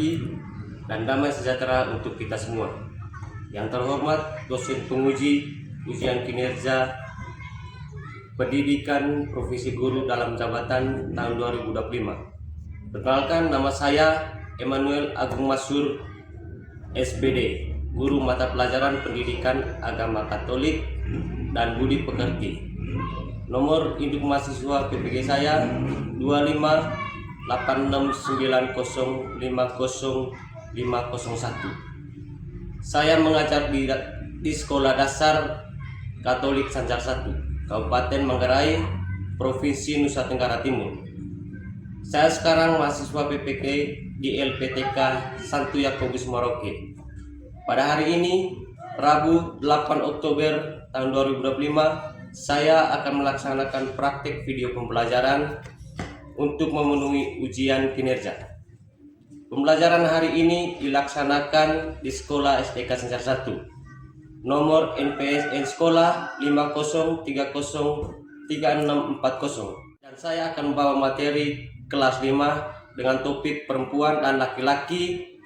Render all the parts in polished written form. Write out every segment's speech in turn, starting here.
laki-laki dan damai sejahtera untuk kita semua. Yang terhormat dosen penguji ujian kinerja pendidikan profesi guru dalam jabatan tahun 2025. Perkenalkan, nama saya Emmanuel Agung Masur, SPD, guru mata pelajaran pendidikan agama Katolik dan budi pekerti. Nomor induk mahasiswa PPG saya 25869050501. Saya mengajar di Sekolah Dasar Katolik Sancar 1, Kabupaten Manggarai, Provinsi Nusa Tenggara Timur. Saya sekarang mahasiswa PPG di LPTK Santo Yakobus Merauke. Pada hari ini, Rabu 8 Oktober tahun 2025, saya akan melaksanakan praktik video pembelajaran untuk memenuhi ujian kinerja. Pembelajaran hari ini dilaksanakan di Sekolah STK Sancar 1, nomor NPSN Sekolah 50303640, dan saya akan membawa materi kelas 5 dengan topik perempuan dan laki-laki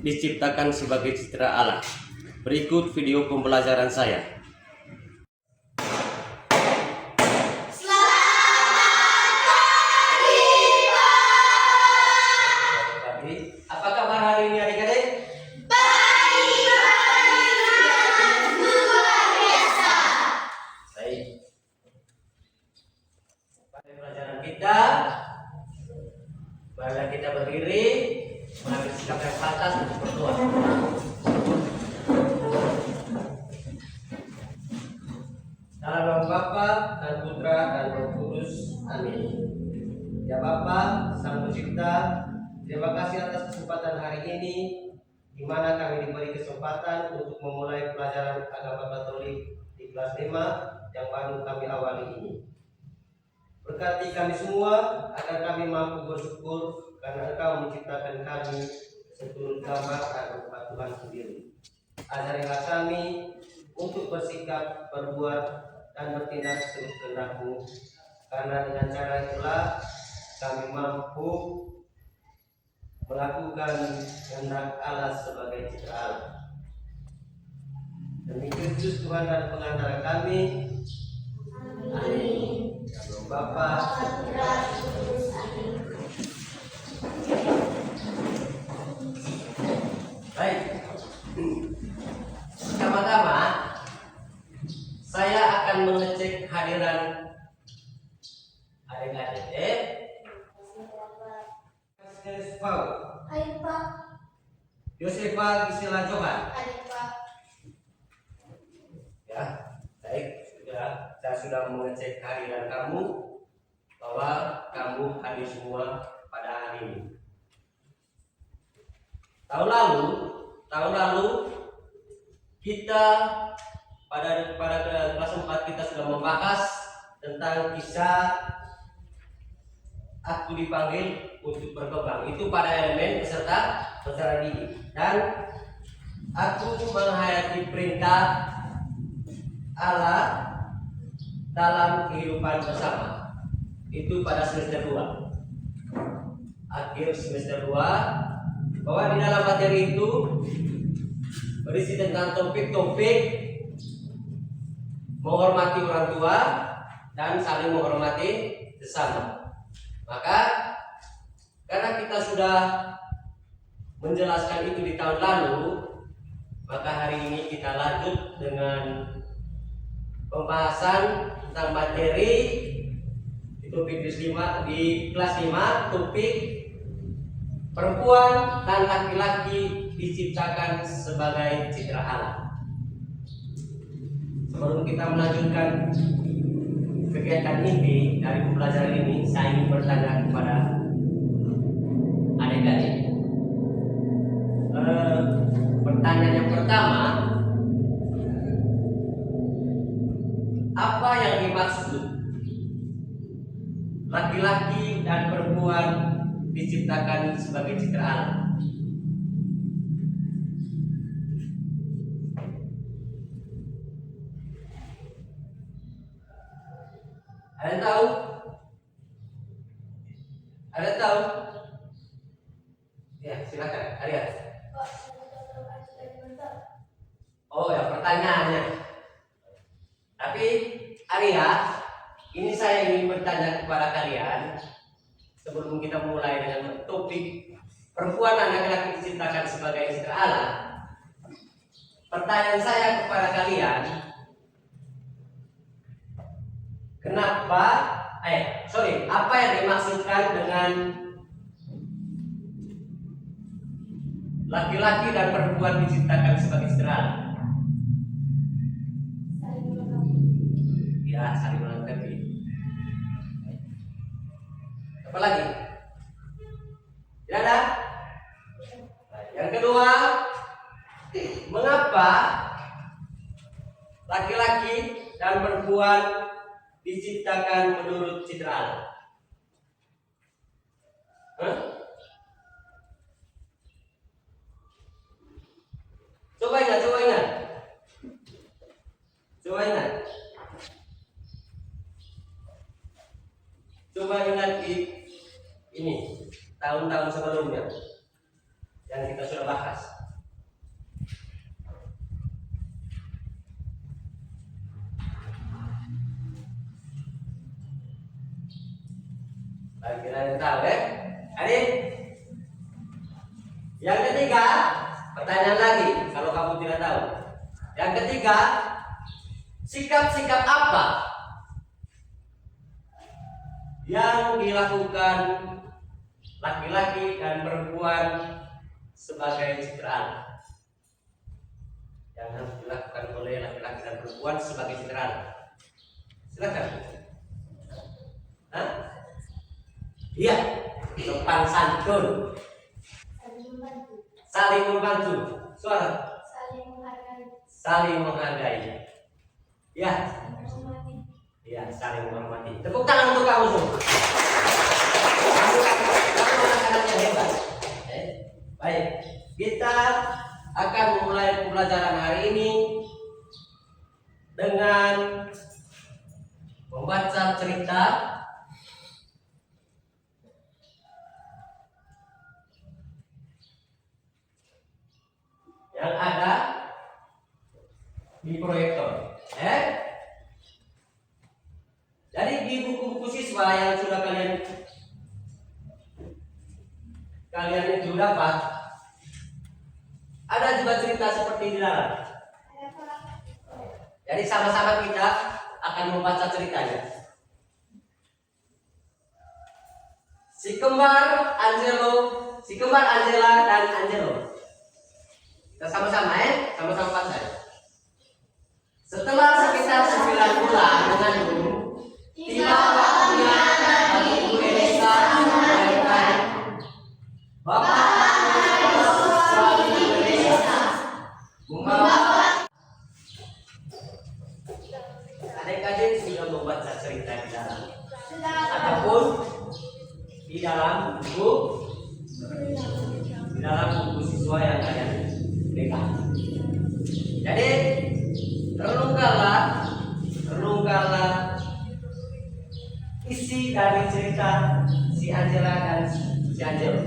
diciptakan sebagai citra Allah. Berikut video pembelajaran saya. Apa kabar hari ini adik-adik? Baik, luar biasa. Baik. Pada pelajaran kita, marilah kita berdiri, mengambil sikap yang pantas untuk berdoa. Dalam nama Bapa dan Putra dan Roh Kudus. Amin. Ya Bapa, Sang Pencipta, terima kasih atas kesempatan hari ini, di mana kami diberi kesempatan untuk memulai pelajaran agama Katolik di kelas 5 yang baru kami awali ini. Berkati kami semua agar kami mampu bersyukur karena Engkau menciptakan kami seturut gambar dan rupa Tuhan sendiri. Ajarilah kami untuk bersikap, berbuat, dan bertindak seturut kehendak-Mu, karena dengan cara itulah kami mampu melakukan kehendak Allah sebagai citra Allah. Demi Kristus Tuhan dan pengantara kami. Amin. Bapa, baik. Pertama-tama saya akan mengecek hadiran adik-adik. Hai Pak. Yosefa Gisela Johan. Hai Pak. Ya, baik. Saya sudah mengecek hadiran kamu, bahwa kamu hadir semua pada hari ini. Tahun lalu kita pada kelas 4 kita sudah membahas tentang kisah aku dipanggil untuk berkembang. Itu pada elemen peserta didik, dan aku menghayati perintah Allah dalam kehidupan bersama. Itu pada semester 2, akhir semester 2, bahwa di dalam materi itu berisi tentang topik-topik menghormati orang tua dan saling menghormati sesama. Maka karena kita sudah menjelaskan itu di tahun lalu, maka hari ini kita lanjut dengan pembahasan tentang materi di topik di kelas 5, topik perempuan dan laki-laki diciptakan sebagai citra Allah. Sebelum kita melanjutkan kegiatan inti dari pembelajaran ini, saya ingin bertanya kepada adik-adik. Pertanyaan yang pertama, apa yang dimaksud laki-laki dan perempuan diciptakan sebagai citra Allah? Ada yang tahu? Ada yang tahu? Ya. silakan. Arya. Pak, saya tahu arti kalimantan. Oh ya, pertanyaannya. Tapi Arya, ini saya ingin bertanya kepada kalian sebelum kita mulai dengan topik perempuan dan laki-laki diciptakan sebagai citra Allah. Pertanyaan saya kepada kalian, kenapa? Apa yang dimaksudkan dengan laki-laki dan perempuan diciptakan sebagai citra Allah? Saling melengkapi. Ya, saling melengkapi. Apa lagi? Tidak ada? Yang kedua, mengapa laki-laki dan perempuan diciptakan menurut citra Allah? Coba ingat. Coba ingat ini tahun-tahun sebelumnya yang kita sudah bahas. Bagi kalian tahu ya? Adik. Yang ketiga, pertanyaan lagi kalau kamu tidak tahu. Yang ketiga, sikap-sikap apa yang dilakukan laki-laki dan perempuan sebagai citra Allah? Yang harus dilakukan oleh laki-laki dan perempuan sebagai citra Allah. Silakan. Hah? Iya, sopan santun, Saling membantu. saling membantu. Suara, Saling menghargai. saling menghargai. Ya, Saling menghormati. iya, saling menghormati. Tepuk tangan untuk kamu semua. Kamu anak-anak yang hebat. Baik, kita akan memulai pembelajaran hari ini dengan membaca cerita yang ada di proyektor. Jadi di buku-buku siswa yang sudah kalian itu dapat, ada juga cerita seperti di dalam. Jadi sama-sama kita akan membaca ceritanya. Si kembar Angela dan Angelo. Kita sama-sama sama-sama baca. Setelah sekitar 9 bulan mengandung, tiba waktunya bagi ibu Elisa melahirkan. Bapak suami ibu Elisa membawa. Adik-adik sudah membaca cerita di dalam ataupun di dalam buku siswa yang kalian pegang. Jadi renungkanlah isi dari cerita si Angela dan si Angelo.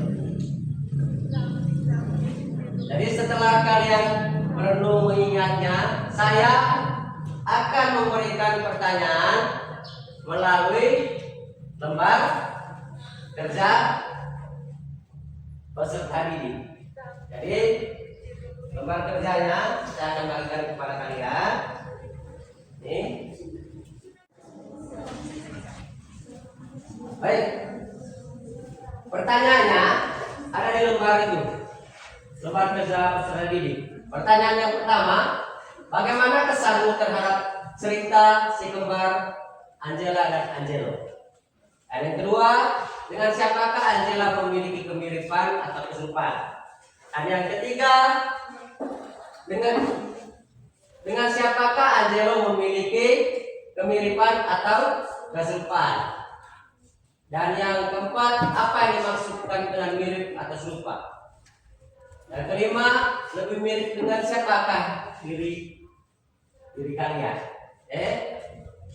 Jadi setelah kalian merenung mengingatnya, saya akan memberikan pertanyaan melalui lembar kerja peserta didik. Jadi lembar kerjanya saya akan bagikan kepada kalian. Nih. Baik. Pertanyaannya ada di lembar itu. Lembar kerja peserta didik. Pertanyaan yang pertama, bagaimana kesanmu terhadap cerita si kembar Angela dan Angelo? Dan yang kedua, dengan siapakah Angela memiliki kemiripan atau keserupan? Dan yang ketiga, dengan siapakah Angelo memiliki kemiripan atau keserupan? Dan yang keempat, apa yang dimaksudkan dengan mirip atau serupa? Dan kelima, lebih mirip dengan siapakah diri kalian?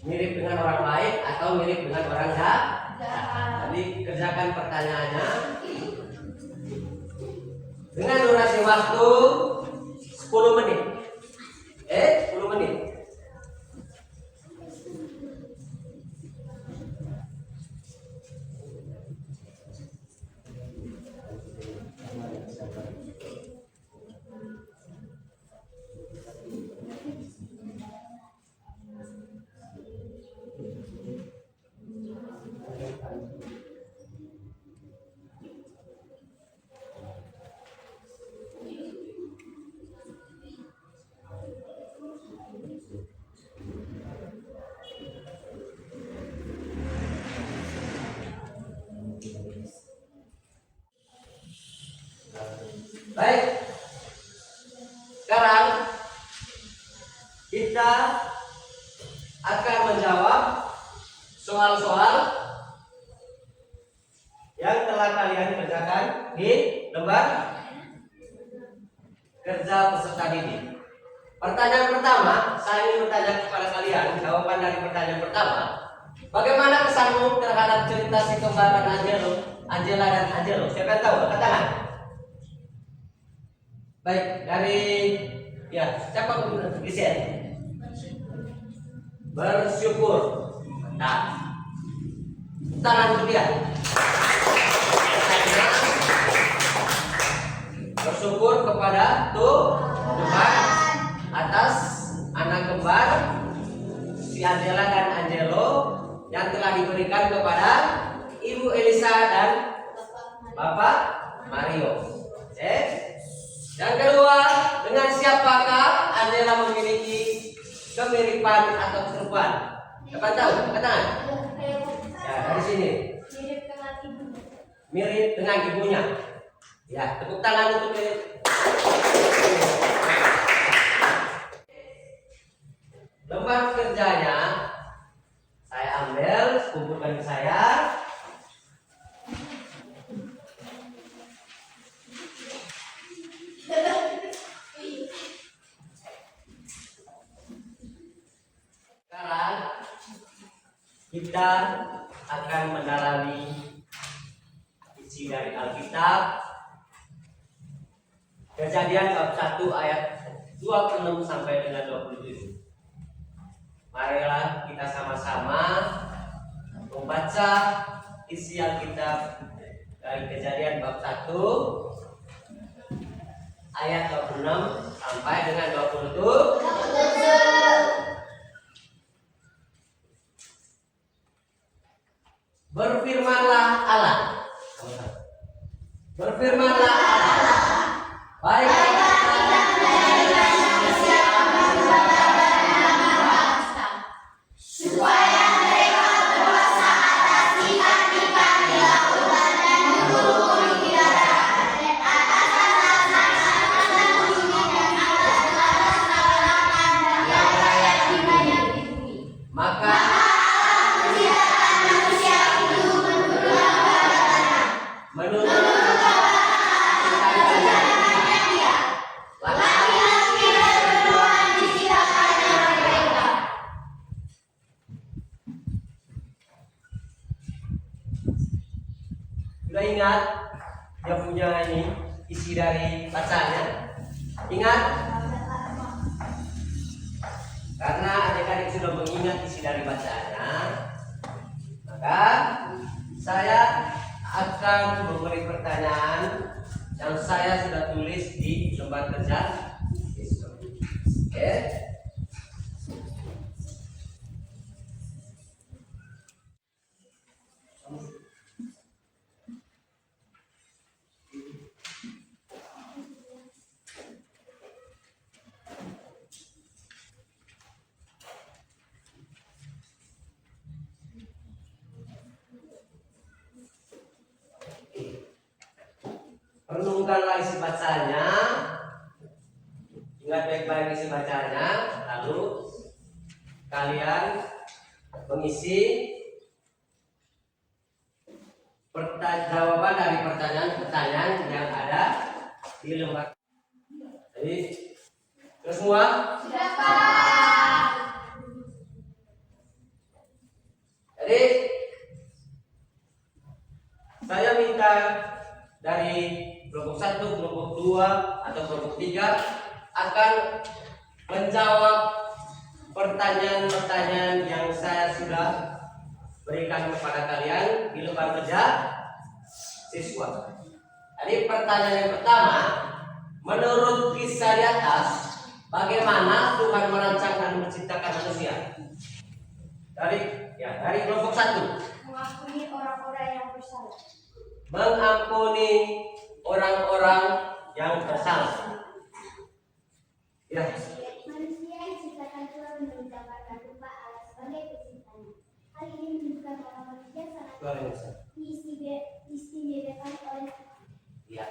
Mirip dengan orang baik atau mirip dengan orang jahat? Jadi kerjakan pertanyaannya. dengan durasi waktu 10 menit. 10 menit. Baik, sekarang kita akan menjawab soal-soal yang telah kalian kerjakan di lembar kerja peserta didik. Pertanyaan pertama, saya ingin bertanya kepada kalian, jawaban dari pertanyaan pertama, bagaimana kesanmu terhadap cerita si kembar dan Angela dan Angelo? Siapa yang tahu? Angkat tangan. Baik, dari siapa kemudian Isen? Bersyukur. Mantap. Tangan untuk dia. Bersyukur kepada Tuhan atas anak kembar si Angela dan Angelo yang telah diberikan kepada Ibu Elisa dan Bapak Mario. Yang kedua, dengan siapakah Angela memiliki kemiripan atau keserupan? Siapa tahu? Katakan. Ya, dari sini. Mirip dengan ibu. Mirip dengan ibunya. Ya, tepuk tangan untuk mirip. Lembar kerjanya saya ambil, kumpulkan ke saya. Sekarang kita akan mendalami isi dari Alkitab. Kejadian bab 1 ayat 26 sampai dengan 27. Marilah kita sama-sama membaca isi Alkitab dari Kejadian bab 1 ayat 26 sampai dengan 27. Berfirmanlah Allah. Berfirmanlah Allah. Baik. Sudah ingat yang punya ini isi dari bacanya? Ingat? Karena adik-adik sudah mengingat isi dari bacanya, maka saya akan memberi pertanyaan yang saya sudah tulis di lembar kerja. Oke. Renungkanlah isi bacanya, ingat baik-baik isi bacanya, lalu kalian mengisi jawaban dari pertanyaan-pertanyaan yang ada di lembar. Jadi, terus semua? Sudah, Pak. Jadi, saya minta dari kelompok 1, kelompok 2 atau kelompok 3 akan menjawab pertanyaan-pertanyaan yang saya sudah berikan kepada kalian di lembar kerja siswa. Jadi pertanyaan yang pertama, menurut kisah di atas, bagaimana Tuhan merancang dan menciptakan manusia? Dari kelompok 1. Mengampuni orang-orang yang bersalah. Mengampuni orang-orang yang bersalah. Ya. Manusia diciptakan Tuhan menurut gambaran rupa Allah sebagai penciptanya. Hal ini menunjukkan bahwa manusia sangat diistimewakan oleh Tuhan. Ya.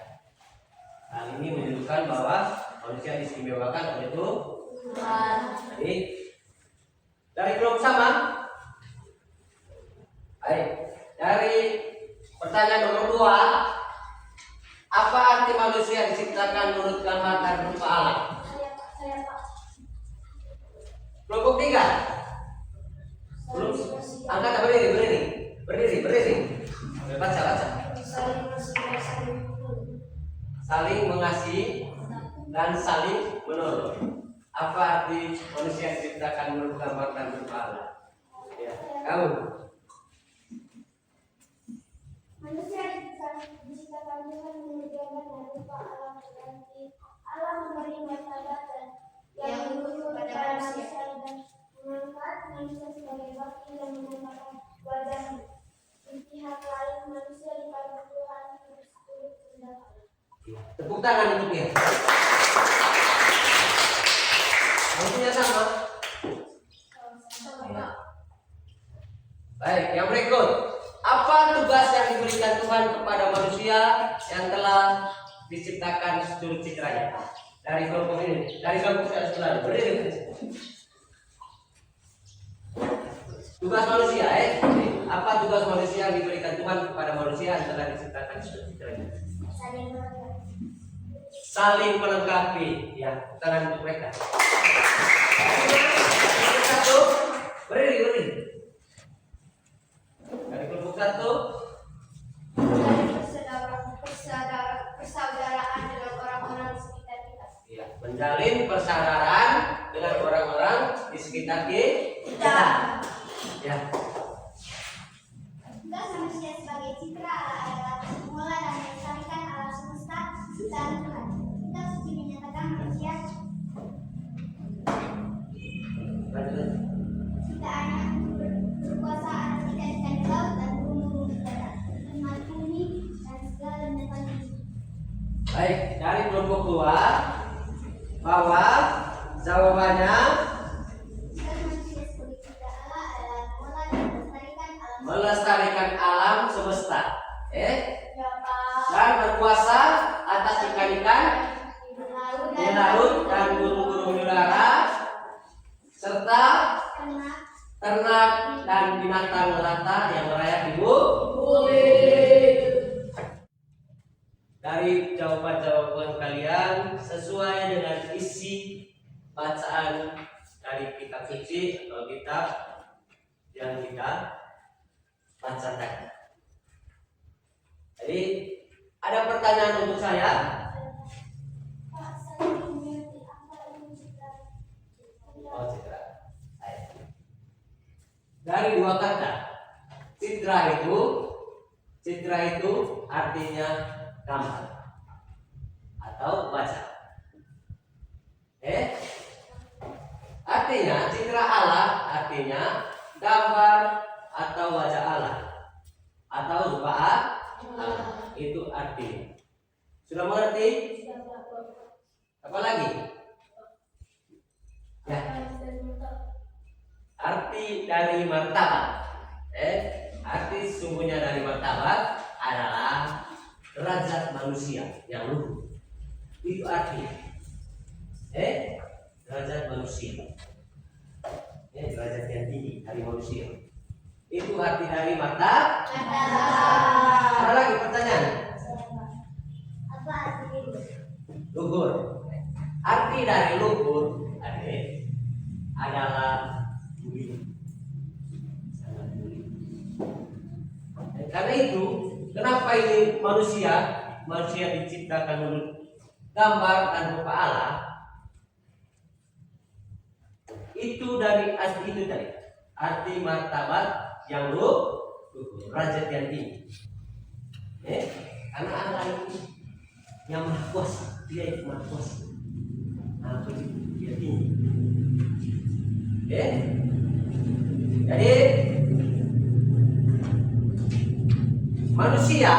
Hal ini menunjukkan bahwa manusia diistimewakan oleh Tuhan. Jadi dari kelompok sama. Dari pertanyaan nomor 2, apa arti manusia diciptakan menurut gambar dan rupa Allah? Saya Pak. Kelompok 3. Angkat berdiri. Baca. Saling mengasihi dan saling menolong. Apa arti manusia diciptakan menurut gambar dan rupa Allah? Ya, kamu. Manusia diciptakan Tuhan menurut gambar dan rupa Allah berarti Allah memberi martabat dan yang luhur kepada manusia dan mengangkat manusia sebagai wakil yang menambahkan wajahnya. Di pihak lain manusia dipanggil Tuhan untuk tindak Allah. Tepuk tangan untuknya. Maksudnya sama. Baik, yang berikut. Apa tugas yang diberikan Tuhan kepada manusia yang telah diciptakan seturut citranya? Dari kelompok ini, dari kelompok sebelah. Berdiri. Tugas manusia, apa tugas manusia yang diberikan Tuhan kepada manusia yang telah diciptakan seturut citranya? Saling melengkapi. Ya, tangan untuk mereka. Satu, berdiri. Dari kelompok 1, persaudaraan dengan orang-orang di sekitar kita. ya, menjalin persaudaraan dengan orang-orang di sekitar kita. Ya. Tugas manusia sebagai citra Allah adalah mengelola dan melestarikan alam semesta ciptaan Tuhan. Kitab suci menyatakan manusia ciptaannya berkuasa atas ikan-ikan di laut dan burung-burung di darat, ternak bumi dan segala binatang di bumi. Baik, dari kelompok 2 bahwa jawabannya Tugas manusia sebagai cipta Allah adalah mengelola dan melestarikan alam semesta, Ya, Pak. dan berkuasa atas ikan-ikan di laut dan burung-burung di udara, serta ternak dan binatang melata yang merayap di bumi. Dari jawaban-jawaban kalian sesuai dengan isi bacaan dari kitab suci atau kitab yang kita bacakan. Jadi ada pertanyaan untuk saya. Pak, saya mengerti apa ini cipta. Oh, citra. Dari 2 kata. Citra itu artinya gambar atau baca. Artinya citra Allah artinya gambar atau wajah Allah atau rupa Allah. Itu artinya. Sudah mengerti? Apa lagi? Ya. Arti dari martabat. Arti sungguhnya dari martabat adalah derajat manusia yang luhur. Itu artinya. Derajat manusia. Derajat yang tinggi dari manusia. Itu arti dari martabat. Ada lagi pertanyaan? Apa arti itu? Luhur. Arti dari luhur adalah mulia. Sangat mulia. Dan karena itu, kenapa ini manusia manusia diciptakan menurut gambar dan rupa Allah, itu tadi arti martabat yang luhur, derajat yang tinggi. Karena Allah itu yang maha kuasa, dia itu maha kuasa. Apa itu? Dia tinggi. Jadi manusia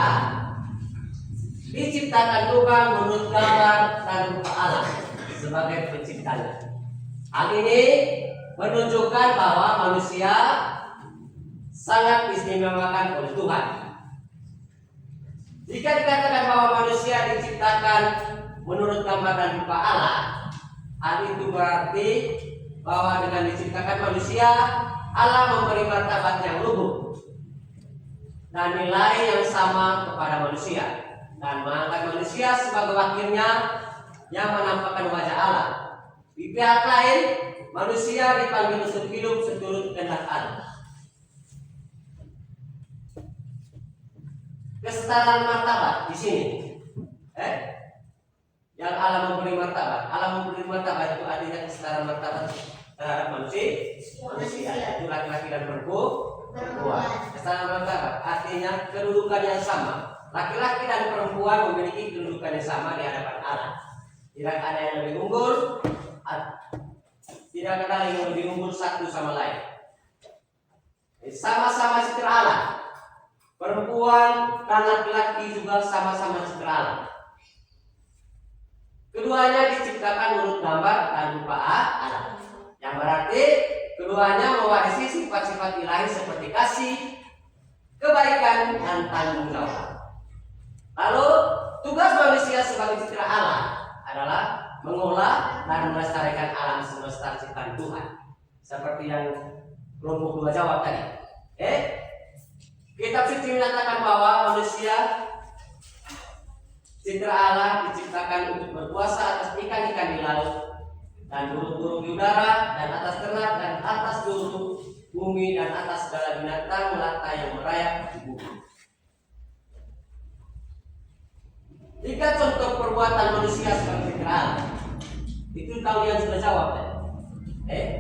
diciptakan Tuhan menurut gambar dan rupa Allah sebagai penciptanya. Hal ini menunjukkan bahwa manusia sangat diistimewakan oleh Tuhan. Jika dikatakan bahwa manusia diciptakan menurut gambar dan rupa Allah, hal itu berarti bahwa dengan diciptakan manusia, Allah memberi martabat yang luhur dan nilai yang sama kepada manusia, dan mengangkat manusia sebagai wakilnya yang menampakkan wajah Allah. Di pihak lain, manusia dipanggil untuk hidup seturut kehendak Allah. Kesetaraan martabat di sini, yang Allah memberi martabat itu artinya kesetaraan martabat terhadap manusia, itu laki-laki dan perempuan. Kesetaraan martabat artinya kedudukan yang sama. Laki-laki dan perempuan memiliki kedudukan yang sama di hadapan Allah. Tidak ada yang lebih unggul, tidak ada yang lebih unggul satu sama lain. Sama-sama citra Allah. Perempuan dan laki-laki juga sama-sama citra Allah. Keduanya diciptakan menurut gambar dan rupa Allah, yang berarti keduanya mewarisi sifat-sifat ilahi seperti kasih, kebaikan, dan tanggung jawab. Lalu tugas manusia sebagai citra Allah adalah mengolah dan melestarikan alam semesta ciptaan Tuhan, seperti yang kelompok 2 jawab tadi. Kitab suci menyatakan bahwa manusia citra Allah diciptakan untuk berkuasa atas ikan-ikan di laut dan burung-burung di udara dan atas ternak dan atas seluruh bumi dan atas segala binatang melata yang merayap di bumi. 3 contoh perbuatan manusia sebagai citra Allah. Itu kalian sudah jawab ya?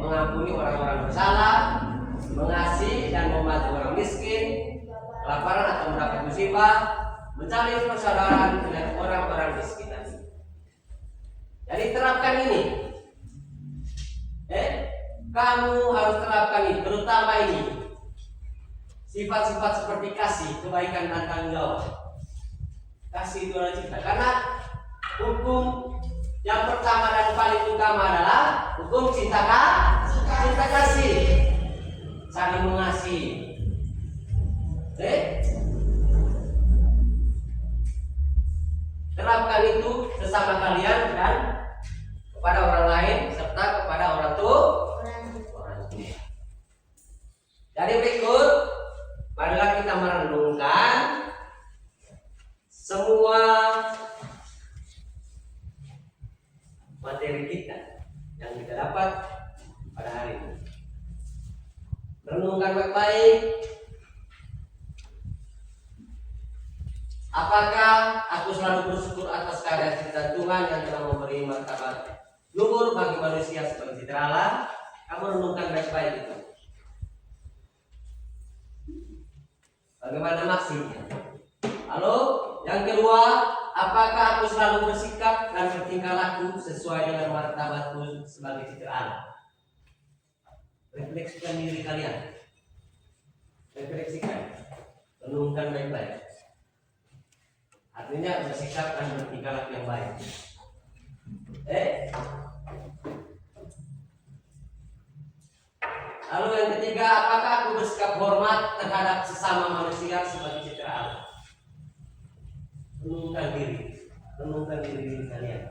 Mengampuni orang-orang bersalah, mengasihi dan membantu orang miskin, kelaparan atau mendapat musibah, mencari persaudaraan dengan orang-orang miskin. Jadi terapkan ini. Kamu harus terapkan ini, terutama ini. Sifat-sifat seperti kasih, kebaikan, dan tanggung jawab. Kasih itu adalah cinta. Karena hukum yang pertama dan paling utama adalah hukum cinta kasih. Saling mengasihi. Terapkan itu sesama kalian dan kepada orang lain serta kepada orang tua. Jadi berikut, marilah kita merenungkan semua materi kita yang kita dapat pada hari ini. Renungkan baik-baik. Apakah aku selalu bersyukur atas karya cipta Tuhan yang telah memberi martabat luhur bagi manusia sebagai citra Allah? Kamu renungkan baik-baik itu. Bagaimana maksudnya? Lalu yang kedua, apakah aku selalu bersikap dan bertingkah laku sesuai dengan martabatku sebagai citra Allah? Refleksikan diri kalian. Refleksikan. Renungkan baik-baik. Artinya bersikap dan bertingkah laku yang baik. Lalu yang ketiga, apakah aku bersikap hormat terhadap sesama manusia sebagai citra Allah? Renungkan diri kalian.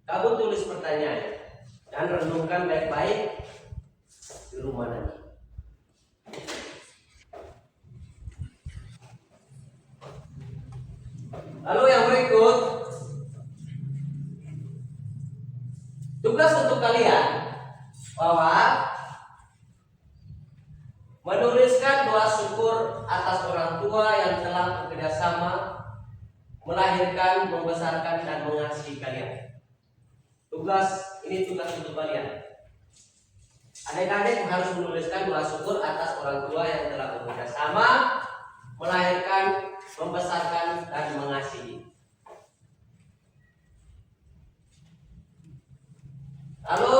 Kamu tulis pertanyaan dan renungkan baik-baik di rumah nanti. Lalu yang berikut, tugas untuk kalian menuliskan doa syukur atas orang tua yang telah bekerja sama melahirkan, membesarkan, dan mengasihi kalian. Ini tugas untuk kalian. Adik-adik harus menuliskan doa syukur atas orang tua yang telah bekerja sama melahirkan, membesarkan, dan mengasihi. Lalu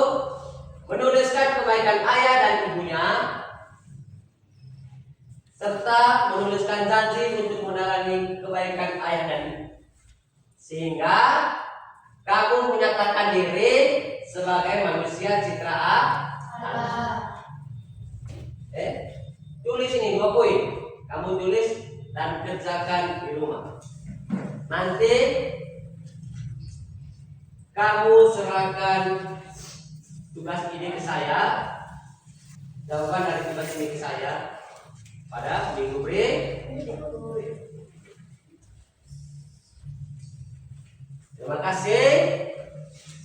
menuliskan kebaikan ayah dan ibunya, serta menuliskan janji untuk meneladani kebaikan ayah dan ibu, sehingga kamu menyatakan diri sebagai manusia citra Allah. Tulis ini 2 poin. Kamu tulis dan kerjakan di rumah. Nanti kamu serahkan tugas ini ke saya, jawaban dari tugas ini ke saya pada minggu berikutnya. Terima kasih.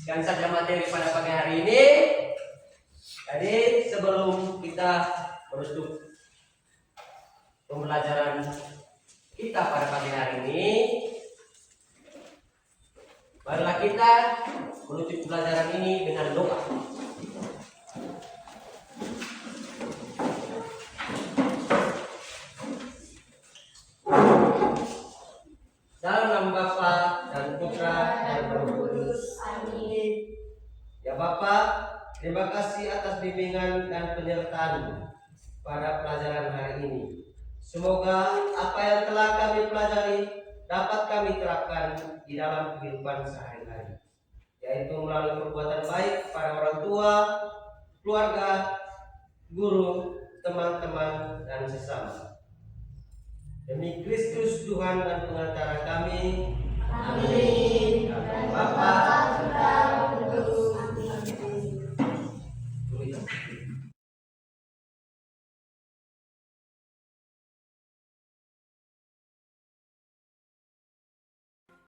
Sekian saja materi pada pagi hari ini. Jadi sebelum kita menutup pembelajaran kita pada pagi hari ini, marilah kita menutup pembelajaran ini dengan doa. Dalam nama Bapa dan Putra dan Roh Kudus. Amin. Ya Bapa, terima kasih atas bimbingan dan penyertaan pada pelajaran hari ini. Semoga apa yang telah kami pelajari dapat kami terapkan di dalam kehidupan sehari-hari, yaitu melalui perbuatan baik pada orang tua, keluarga, guru, teman-teman, dan sesama. Demi Kristus Tuhan dan pengantara kami. Amin. Bapa, Putra,